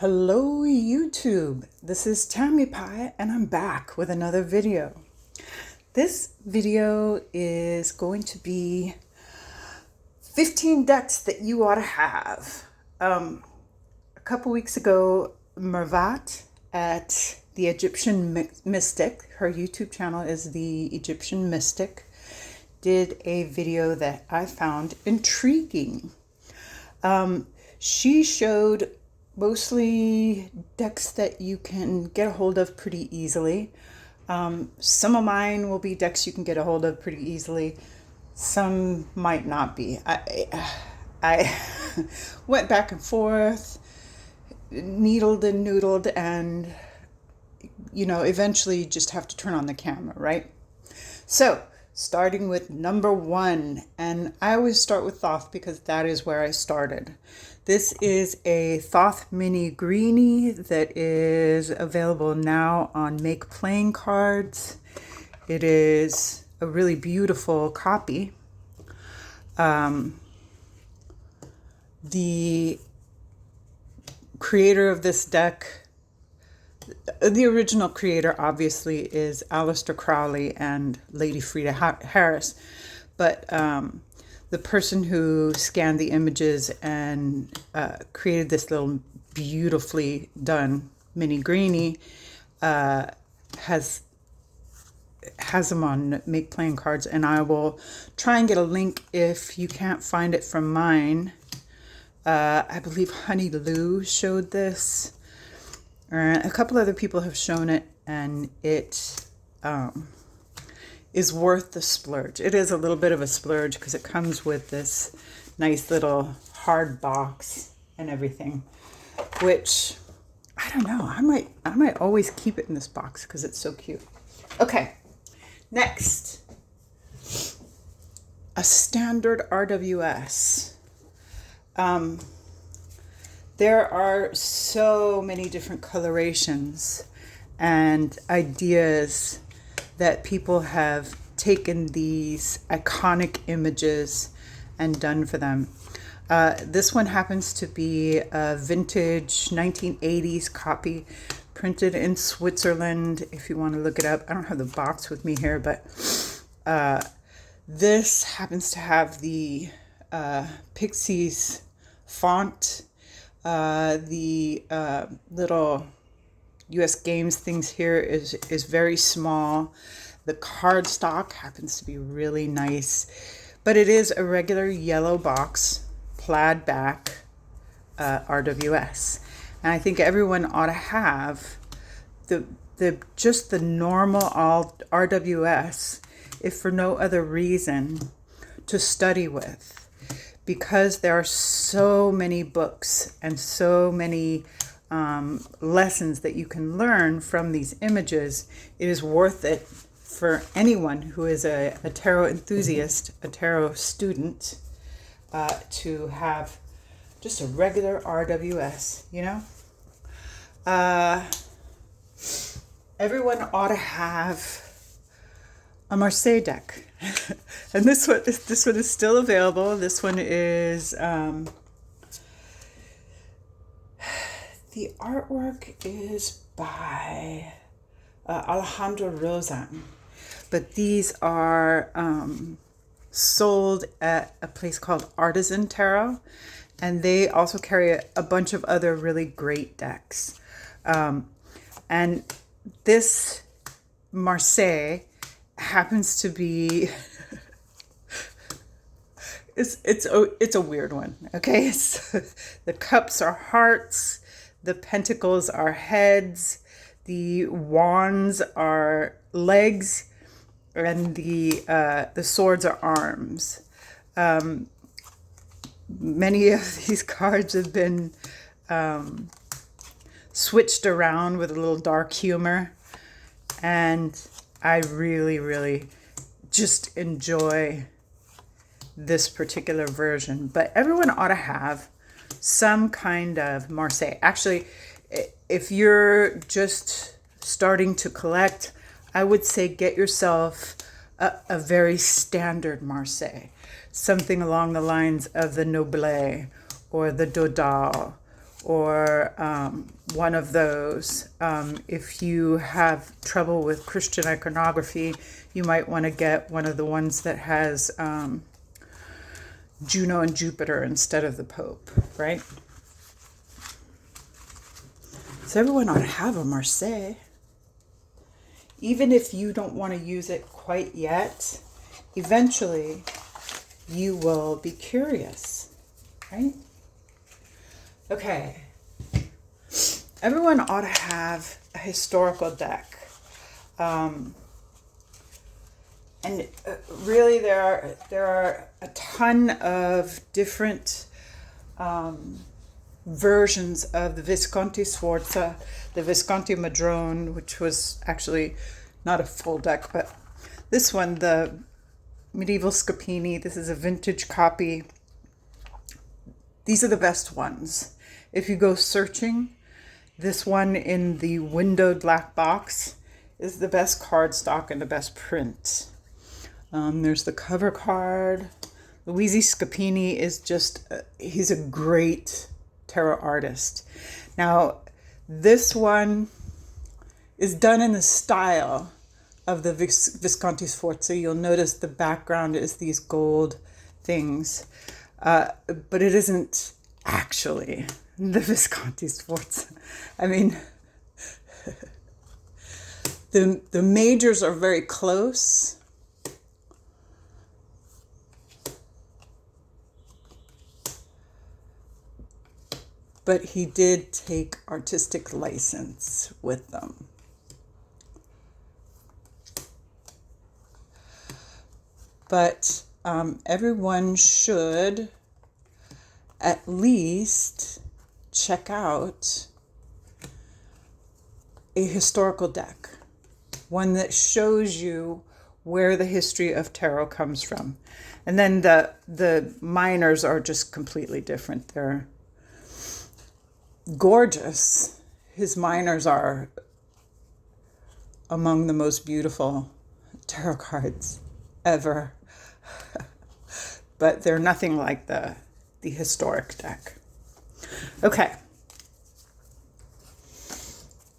Hello YouTube, this is Tammy Pie and I'm back with another video. This video is going to be 15 decks that you ought to have. A couple weeks ago, Mervat at the Egyptian Mystic, her YouTube channel is the Egyptian Mystic, did a video that I found intriguing. She showed mostly decks that you can get a hold of pretty easily. Some of mine will be decks you can get a hold of pretty easily. Some might not be. I went back and forth, needled and noodled, and eventually you just have to turn on the camera, right? So starting with number one, and I always start with Thoth because that is where I started. This is a Thoth mini greenie that is available now on Make Playing Cards. It is a really beautiful copy. The creator of this deck, the original creator obviously is Aleister Crowley and Lady Frieda Harris, but the person who scanned the images and created this little beautifully done mini greenie has them on Make Playing Cards, and I will try and get a link if you can't find it from mine. I believe CooptyLew showed this. A couple other people have shown it, and it is worth the splurge. It is a little bit of a splurge because it comes with this nice little hard box and everything, which I don't know. I might always keep it in this box because it's so cute. Okay, next, a standard RWS. There are so many different colorations and ideas that people have taken these iconic images and done for them. This one happens to be a vintage 1980s copy printed in Switzerland, if you want to look it up. I don't have the box with me here, but this happens to have the Pixies font. The little US Games things here is very small. The cardstock happens to be really nice, but it is a regular yellow box, plaid back RWS. And I think everyone ought to have just the normal RWS, if for no other reason, to study with. Because there are so many books and so many lessons that you can learn from these images, it is worth it for anyone who is a tarot enthusiast, a tarot student, to have just a regular RWS, everyone ought to have a Marseille deck. And this one is still available. This one is the artwork is by Alejandro Rozan, but these are sold at a place called Artisan Tarot, and they also carry a bunch of other really great decks. And this Marseille happens to be it's a weird one. Okay, so the cups are hearts, the pentacles are heads, the wands are legs, and the swords are arms. Many of these cards have been switched around with a little dark humor, and I really, really just enjoy this particular version. But everyone ought to have some kind of Marseille. Actually, if you're just starting to collect, I would say get yourself a very standard Marseille. Something along the lines of the Noble or the Dodal or one of those. If you have trouble with Christian iconography, you might want to get one of the ones that has Juno and Jupiter instead of the Pope, right? So everyone ought to have a Marseille. Even if you don't want to use it quite yet, eventually you will be curious, right? Okay. Everyone ought to have a historical deck. And really there are a ton of different versions of the Visconti Sforza, the Visconti Madrone, which was actually not a full deck, but this one, the Medieval Scapini, this is a vintage copy. These are the best ones. If you go searching, this one in the windowed black box is the best cardstock and the best print. There's the cover card. Luigi Scapini is just, he's a great tarot artist. Now, this one is done in the style of the Visconti Sforza. You'll notice the background is these gold things, but it isn't actually the Visconti Sforza. I mean, the majors are very close. But he did take artistic license with them. But everyone should at least check out a historical deck, one that shows you where the history of tarot comes from. And then the minors are just completely different. They're gorgeous. His minors are among the most beautiful tarot cards ever. But they're nothing like the historic deck. Okay.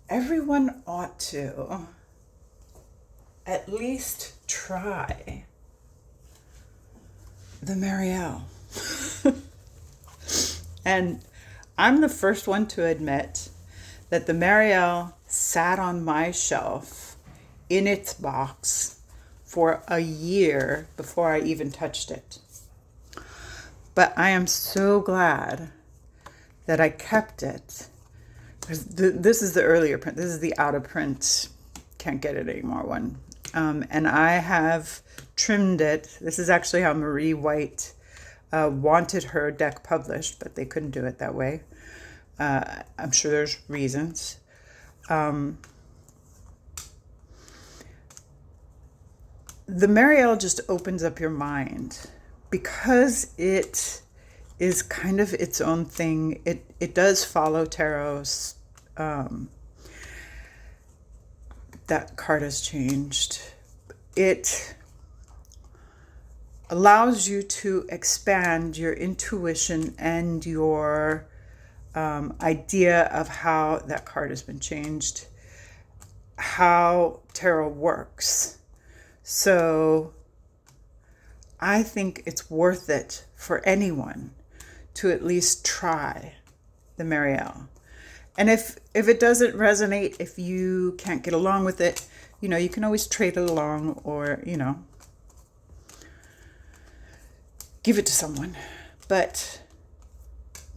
Everyone ought to at least try the Marielle. And I'm the first one to admit that the Marielle sat on my shelf in its box for a year before I even touched it. But I am so glad that I kept it. This is the earlier print. This is the out of print, can't get it anymore one. And I have trimmed it. This is actually how Marie Waite wanted her deck published, but they couldn't do it that way. I'm sure there's reasons. The Marielle just opens up your mind because it is kind of its own thing. It does follow tarot's. That card has changed. It allows you to expand your intuition and your idea of how that card has been changed, how tarot works. So I think it's worth it for anyone to at least try the Marielle. And if it doesn't resonate, if you can't get along with it, you can always trade it along or, give it to someone. But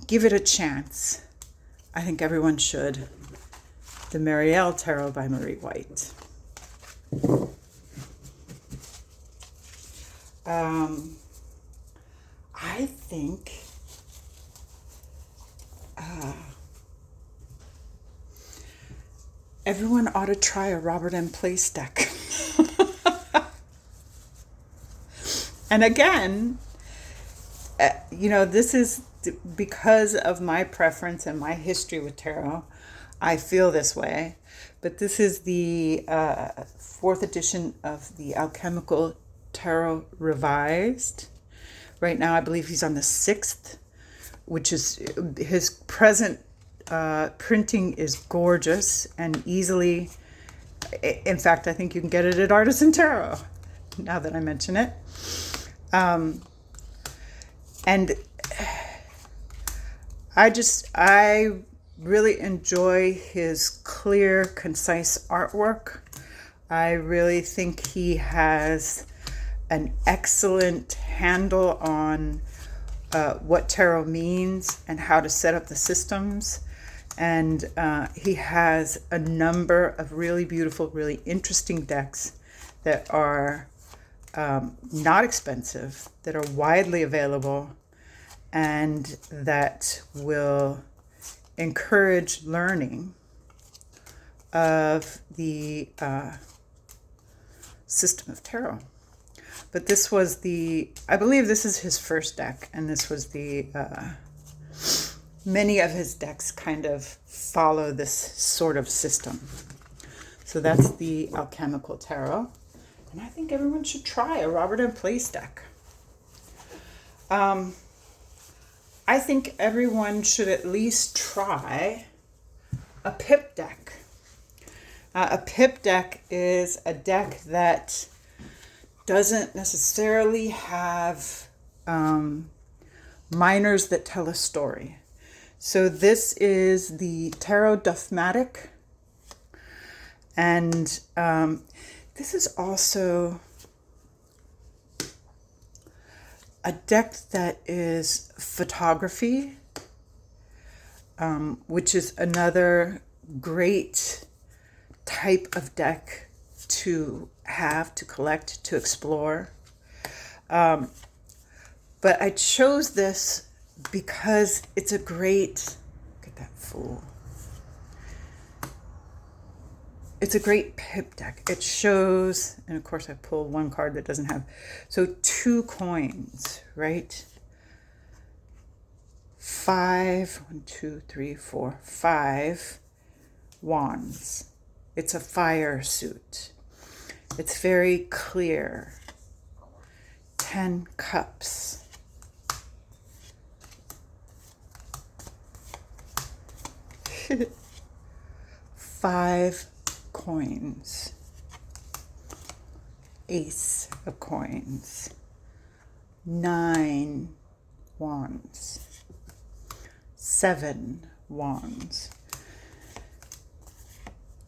give it a chance. I think everyone should. The Marielle Tarot by Marie Waite. I think everyone ought to try a Robert M. Place deck. And again, this is because of my preference and my history with tarot. I feel this way. But this is the 4th edition of the Alchemical Tarot Revised. Right now, I believe he's on the 6th, which is his present printing is gorgeous and easily, in fact, I think you can get it at Artisan Tarot, now that I mention it. And I really enjoy his clear, concise artwork. I really think he has an excellent handle on what tarot means and how to set up the systems. And he has a number of really beautiful, really interesting decks that are not expensive, that are widely available, and that will encourage learning of the system of tarot. But this was I believe this is his first deck, and this was many of his decks kind of follow this sort of system. So that's the Alchemical Tarot. And I think everyone should try a Robert M. Place deck. I think everyone should at least try a pip deck. A pip deck is a deck that doesn't necessarily have minors that tell a story. So this is the Tarot Duffmatic, and this is also a deck that is photography, which is another great type of deck to have, to collect, to explore. But I chose this because it's a great, look at that fool. It's a great pip deck. It shows, and of course I pulled one card that doesn't have, so 2 coins, right? 5 wands. It's a fire suit. It's very clear. 10 cups. 5 coins. Ace of coins. 9 wands. 7 wands.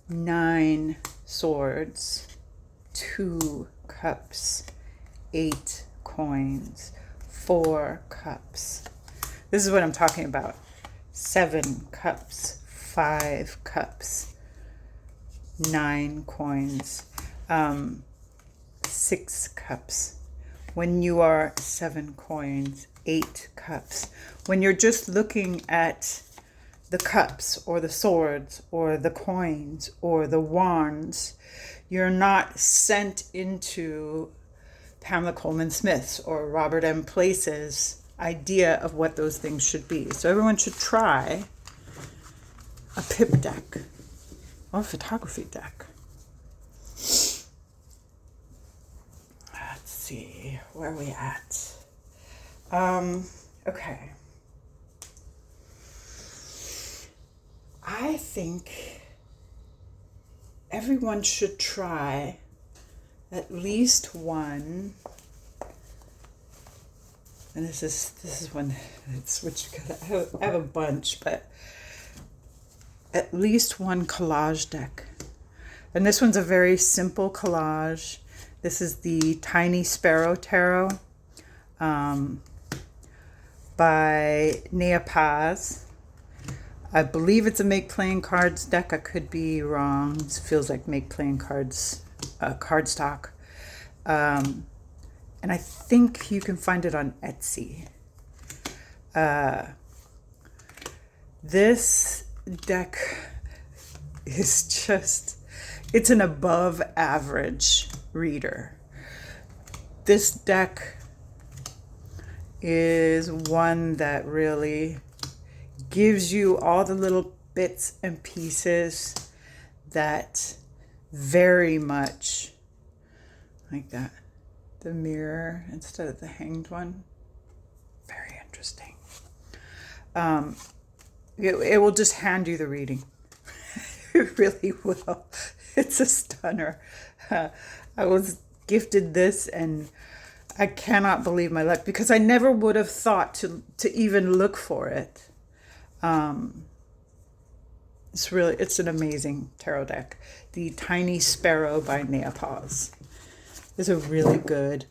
9 swords. 2 cups. 8 coins. 4 cups. This is what I'm talking about. 7 cups. 5 cups. 9 coins. 6 cups. When you are 7 coins, 8 cups. When you're just looking at the cups or the swords or the coins or the wands, you're not sent into Pamela Coleman Smith's or Robert M. Place's idea of what those things should be. So everyone should try a pip deck or a photography deck. Let's see, where are we at? Okay. I think everyone should try at least one, and this is when it's which I have a bunch, but at least one collage deck. And this one's a very simple collage. This is the Tiny Sparrow Tarot by Neysa. I believe it's a Make Playing Cards deck. I could be wrong. It feels like Make Playing Cards cardstock. And I think you can find it on Etsy. This deck is just, it's an above average reader. This deck is one that really gives you all the little bits and pieces that very much, like that, the mirror instead of the hanged one. Very interesting. it will just hand you the reading. It really will. It's a stunner. I was gifted this, and I cannot believe my luck, because I never would have thought to even look for it. It's an amazing tarot deck. The Tiny Sparrow by Neysa is a really good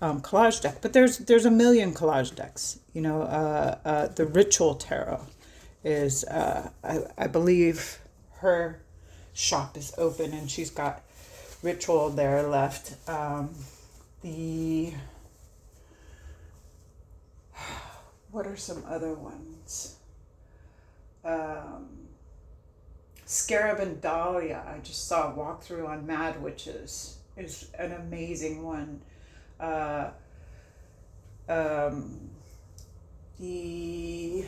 collage deck. But there's a million collage decks. The Ritual Tarot is, I believe her shop is open, and she's got Ritual there left. What are some other ones? Scarab and Dahlia, I just saw a walkthrough on Mad Witches, is an amazing one. The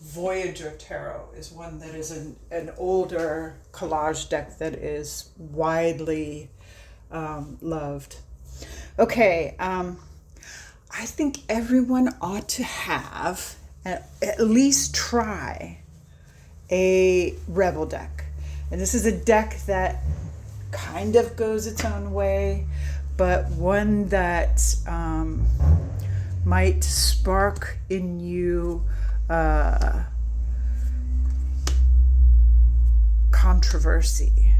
Voyager Tarot is one that is an older collage deck that is widely loved. Okay, I think everyone ought to have, at least try, a Rebel deck. And this is a deck that kind of goes its own way, but one that might spark in you controversy.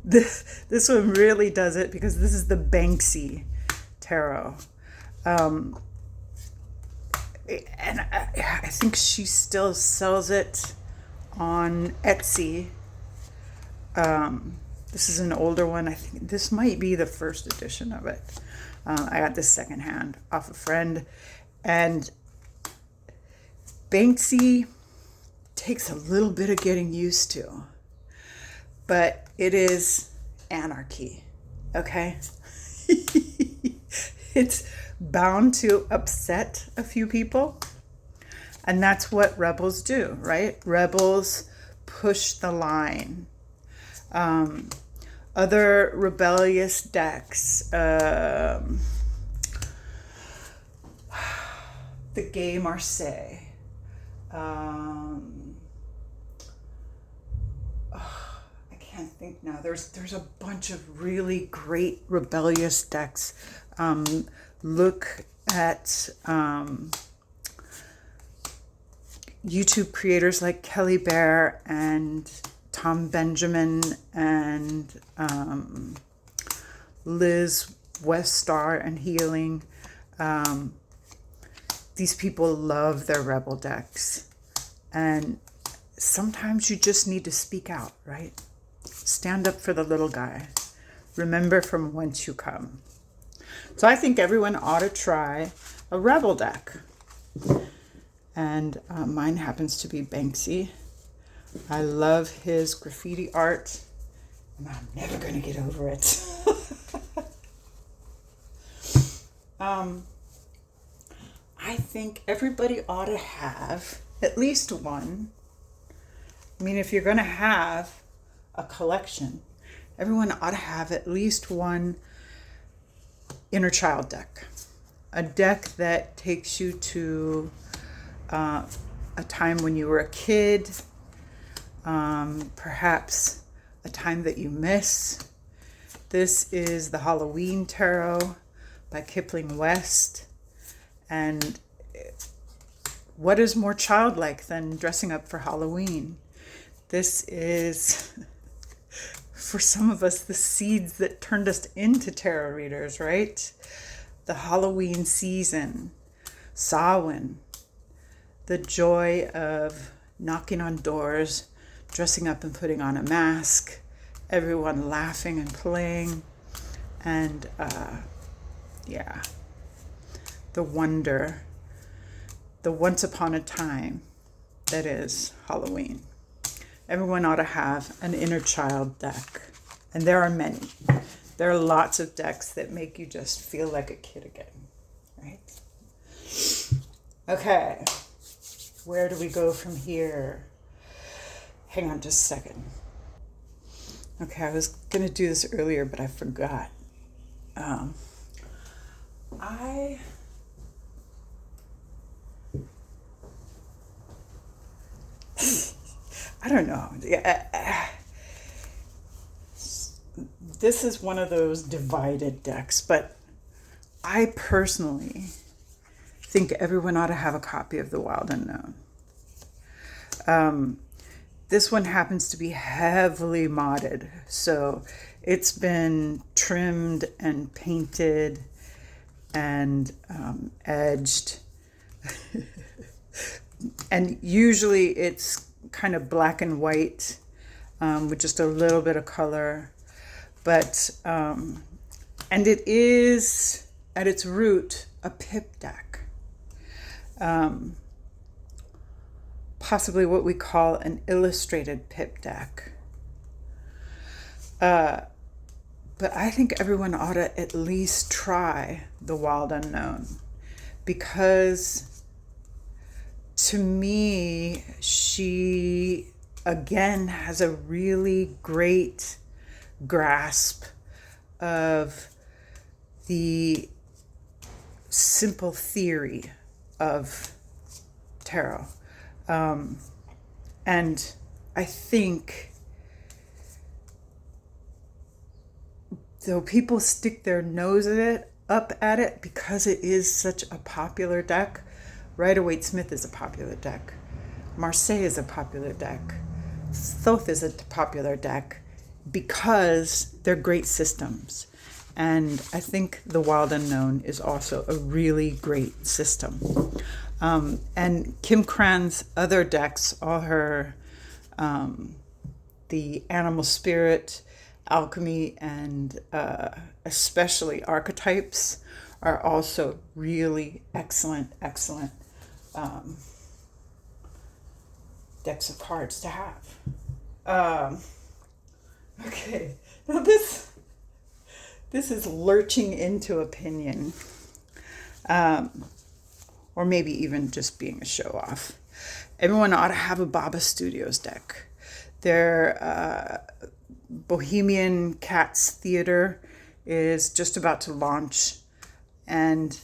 This one really does it, because this is the Banksy Tarot. And I think she still sells it on Etsy. This is an older one. I think this might be the first edition of it. I got this secondhand off a friend. And Banksy takes a little bit of getting used to, but it is anarchy, okay? It's bound to upset a few people, and that's what rebels do, right? Rebels push the line. Other rebellious decks, the Gay Marseille, I can't think now. There's a bunch of really great rebellious decks. Look at YouTube creators like Kelly Bear and Tom Benjamin and Liz Westar and Healing. These people love their rebel decks. And sometimes you just need to speak out, right? Stand up for the little guy. Remember from whence you come. So I think everyone ought to try a rebel deck. And mine happens to be Banksy. I love his graffiti art, and I'm never going to get over it. I think everybody ought to have at least one. I mean, if you're going to have a collection, everyone ought to have at least one inner child deck. A deck that takes you to a time when you were a kid, perhaps a time that you miss. This is the Halloween Tarot by Kipling West. And what is more childlike than dressing up for Halloween? This is, for some of us, the seeds that turned us into tarot readers, right? The Halloween season, Samhain, the joy of knocking on doors, dressing up and putting on a mask, everyone laughing and playing, and the wonder, the once upon a time that is Halloween. Everyone ought to have an inner child deck, and there are many. There are lots of decks that make you just feel like a kid again, right? Okay, where do we go from here? Hang on just a second. Okay, I was going to do this earlier, but I forgot. I I don't know. This is one of those divided decks, but I personally think everyone ought to have a copy of The Wild Unknown. This one happens to be heavily modded, so it's been trimmed and painted and edged. And usually it's kind of black and white with just a little bit of color. But, and it is at its root a pip deck. Possibly what we call an illustrated pip deck. But I think everyone ought to at least try The Wild Unknown, because to me, she again has a really great grasp of the simple theory of tarot. And I think though people stick their nose up at it because it is such a popular deck. Rider-Waite Smith is a popular deck. Marseille is a popular deck. Thoth is a popular deck because they're great systems. And I think The Wild Unknown is also a really great system. And Kim Krans' other decks, all her, the Animal Spirit, Alchemy, and especially Archetypes, are also really excellent decks of cards to have. Okay, now this is lurching into opinion, or maybe even just being a show off. Everyone ought to have a Baba Studios deck. Their Bohemian Cats Theater is just about to launch, and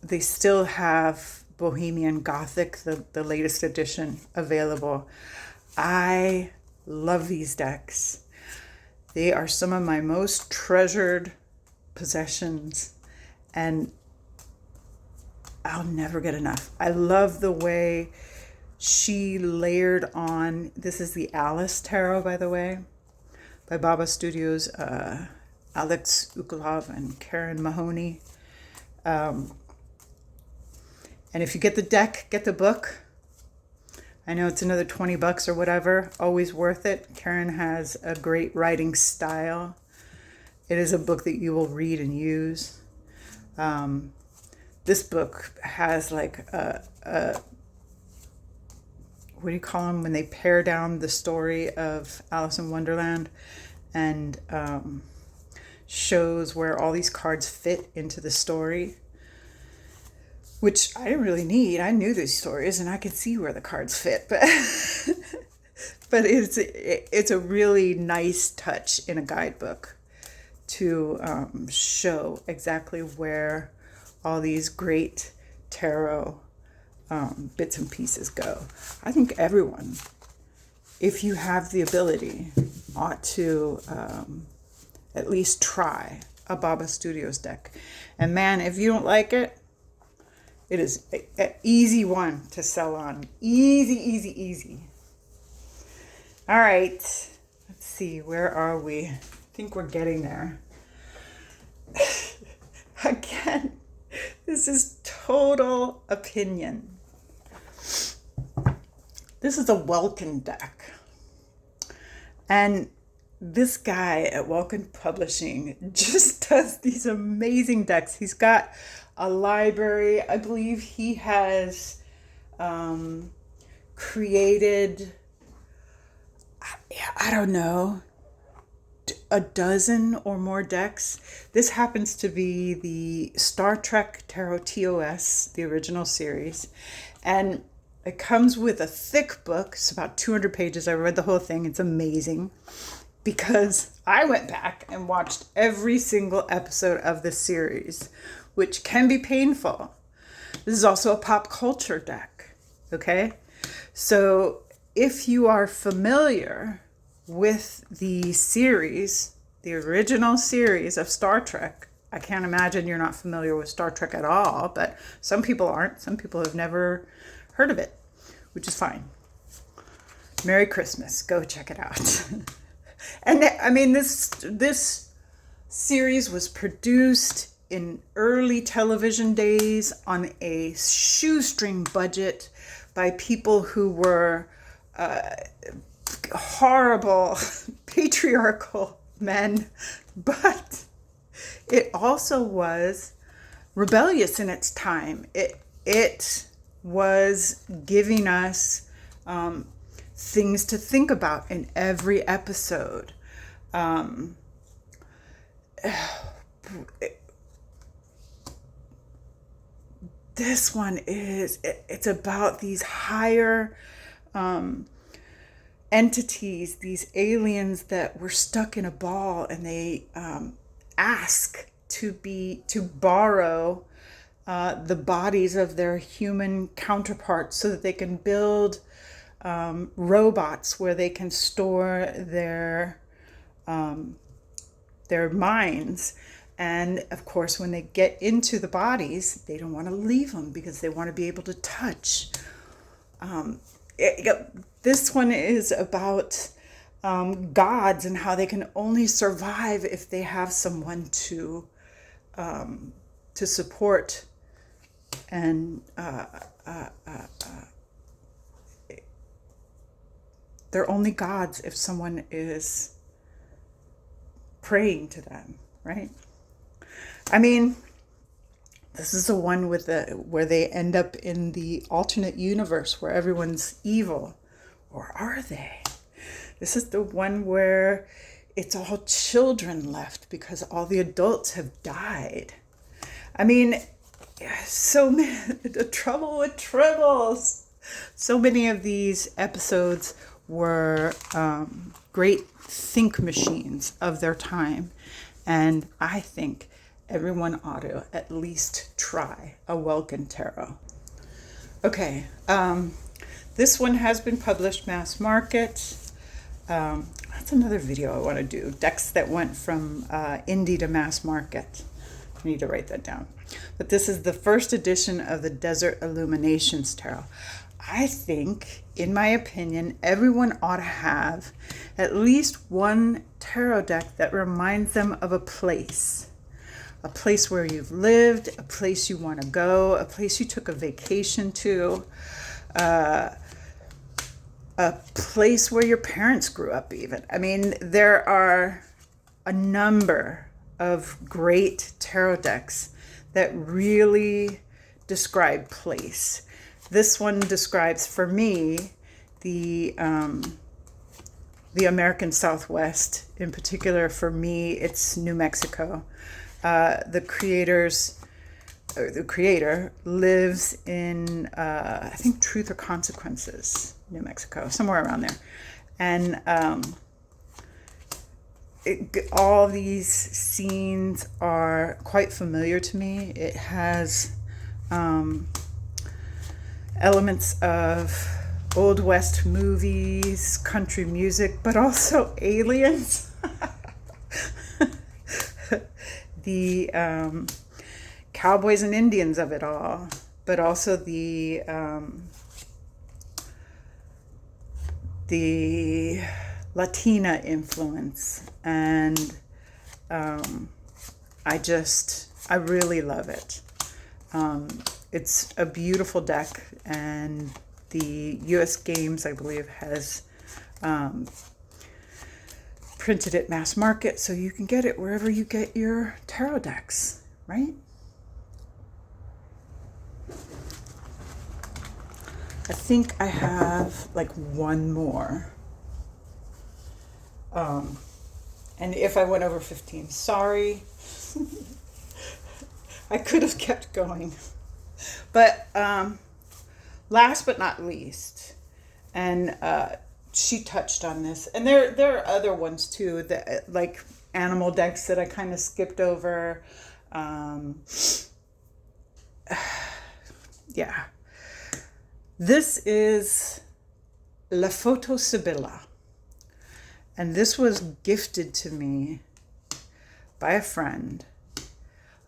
they still have Bohemian Gothic, the latest edition, available. I love these decks. They are some of my most treasured possessions, and I'll never get enough. I love the way she layered on, this is the Alice Tarot, by the way, by Baba Studios, Alex Ukulov and Karen Mahoney. And if you get the deck, get the book. I know it's another $20 or whatever, always worth it. Karen has a great writing style. It is a book that you will read and use. This book has like what do you call them when they pare down the story of Alice in Wonderland, and shows where all these cards fit into the story, which I didn't really need. I knew these stories and I could see where the cards fit, but but it's a really nice touch in a guidebook to show exactly where all these great tarot bits and pieces go. I think everyone, if you have the ability, ought to at least try a Baba Studios deck. And man, if you don't like it, it is an easy one to sell on. Easy. All right. Let's see. Where are we? I think we're getting there. Again, this is total opinion. This is a Welkin deck. And this guy at Welkin Publishing just does these amazing decks. He's got a library. I believe he has created, I don't know, a dozen or more decks. This happens to be the Star Trek Tarot TOS, the original series. And it comes with a thick book. It's about 200 pages. I read the whole thing. It's amazing because I went back and watched every single episode of the series, which can be painful. This is also a pop culture deck, okay? So if you are familiar with the series, the original series of Star Trek, I can't imagine you're not familiar with Star Trek at all, but some people aren't. Some people have never heard of it, which is fine. Merry Christmas. Go check it out. And I mean, this series was produced in early television days on a shoestring budget by people who were horrible patriarchal men, but it also was rebellious in its time. It was giving us things to think about in every episode. This one it's about these higher entities, these aliens that were stuck in a ball, and they ask to borrow the bodies of their human counterparts so that they can build robots where they can store their minds. And of course, when they get into the bodies, they don't want to leave them because they want to be able to touch. This one is about gods and how they can only survive if they have someone to support. And they're only gods if someone is praying to them, right? I mean, this is the one where they end up in the alternate universe where everyone's evil. Or are they? This is the one where it's all children left because all the adults have died. I mean, so many, the trouble with tribbles. So many of these episodes were great think machines of their time. And I think everyone ought to at least try a Welkin tarot. Okay, this one has been published mass market. That's another video I want to do. Decks that went from indie to mass market. I need to write that down. But this is the first edition of the Desert Illuminations Tarot. I think, in my opinion, everyone ought to have at least one tarot deck that reminds them of a place where you've lived, a place you want to go, a place you took a vacation to, a place where your parents grew up even. I mean, there are a number of great tarot decks that really describe place. This one describes, for me, the American Southwest. In particular, for me, it's New Mexico. The creator lives in, I think, Truth or Consequences, New Mexico, somewhere around there. And all these scenes are quite familiar to me. It has elements of Old West movies, country music, but also aliens. The cowboys and Indians of it all, but also the Latina influence. And I really love it. It's a beautiful deck, and the US Games, I believe, has printed it mass market, so you can get it wherever you get your tarot decks, right? I think I have like one more. And if I went over 15, sorry. I could have kept going. But last but not least, and she touched on this, and there are other ones too, that like animal decks that I kind of skipped over. Yeah. This is La Photo Sibylla. And this was gifted to me by a friend.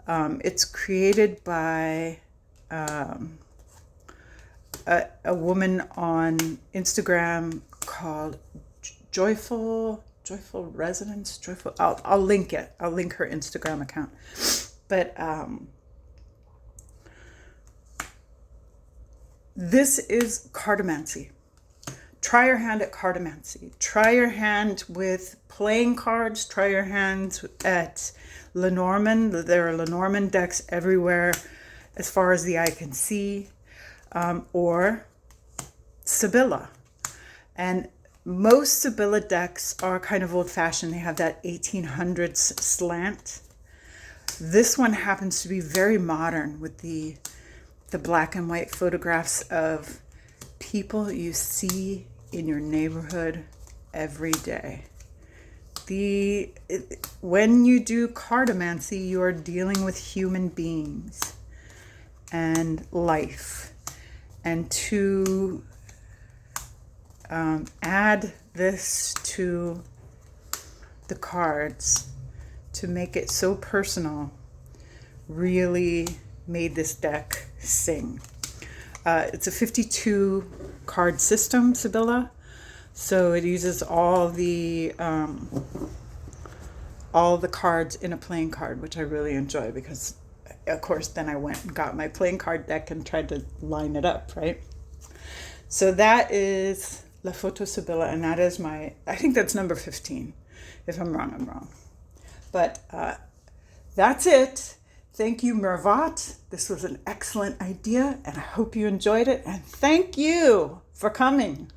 It's created by a woman on Instagram called Joyful Resonance. I'll link it. I'll link her Instagram account. But this is cartomancy. Try your hand at cartomancy. Try your hand with playing cards. Try your hand at Lenormand. There are Lenormand decks everywhere as far as the eye can see. Or Sibylla. And most Sibylla decks are kind of old-fashioned. They have that 1800s slant. This one happens to be very modern with the black and white photographs of people you see in your neighborhood every day. When you do cartomancy, you are dealing with human beings and life. And to add this to the cards, to make it so personal, really made this deck sing. It's a 52 card system, Sibylla. So it uses all the cards in a playing card, which I really enjoy because, of course, then I went and got my playing card deck and tried to line it up, right? So that is La Photo Sibylla, and that is I think that's number 15. If I'm wrong, I'm wrong. But that's it. Thank you, Mervat. This was an excellent idea, and I hope you enjoyed it. And thank you for coming.